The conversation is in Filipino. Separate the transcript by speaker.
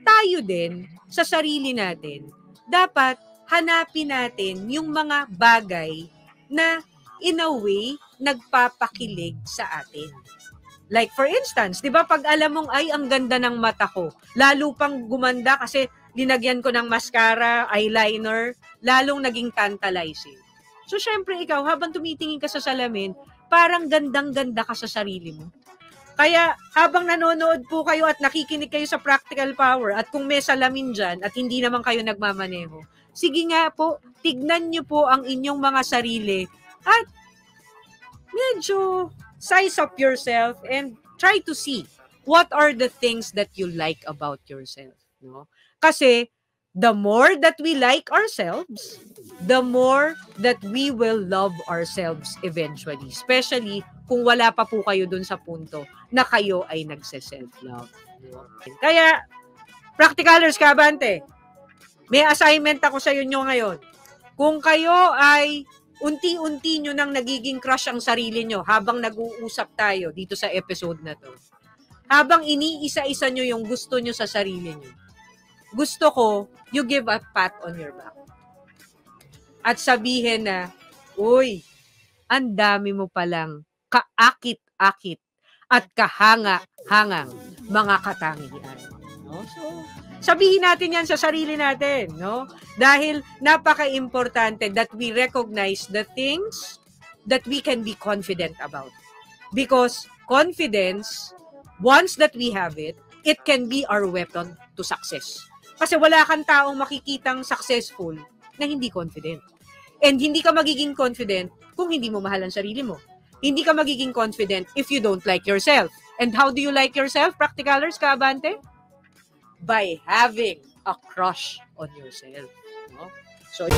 Speaker 1: tayo din, sa sarili natin, dapat hanapin natin yung mga bagay na in a way, nagpapakilig sa atin. Like for instance, di ba pag alam mong, ay, ang ganda ng mata ko, lalo pang gumanda kasi linagyan ko ng mascara, eyeliner, lalong naging tantalizing. So, syempre ikaw, habang tumitingin ka sa salamin, parang gandang-ganda ka sa sarili mo. Kaya, habang nanonood po kayo at nakikinig kayo sa Practical Power, at kung may salamin dyan, at hindi naman kayo nagmamaneho, sige nga po, tignan nyo po ang inyong mga sarili, at medyo size up yourself and try to see what are the things that you like about yourself. No? Kasi, the more that we like ourselves, the more that we will love ourselves eventually. Especially kung wala pa po kayo dun sa punto na kayo ay nagse-self-love. Kaya, Practicalers Kabante, may assignment ako sa inyo ngayon. Kung kayo ay unti-unti nyo nang nagiging crush ang sarili nyo habang nag-uusap tayo dito sa episode na to. Habang iniisa-isa nyo yung gusto nyo sa sarili nyo. Gusto ko, you give a pat on your back. At sabihin na, uy, ang dami mo palang kaakit-akit at kahanga-hangang mga katangian. No? So, sabihin natin yan sa sarili natin, no? Dahil napaka-importante that we recognize the things that we can be confident about. Because confidence, once that we have it, it can be our weapon to success. Kasi wala kang taong makikitang successful na hindi confident. And hindi ka magiging confident kung hindi mo mahal ang sarili mo. Hindi ka magiging confident if you don't like yourself. And how do you like yourself, Practicalers Kaabante? By having a crush on yourself. No? So,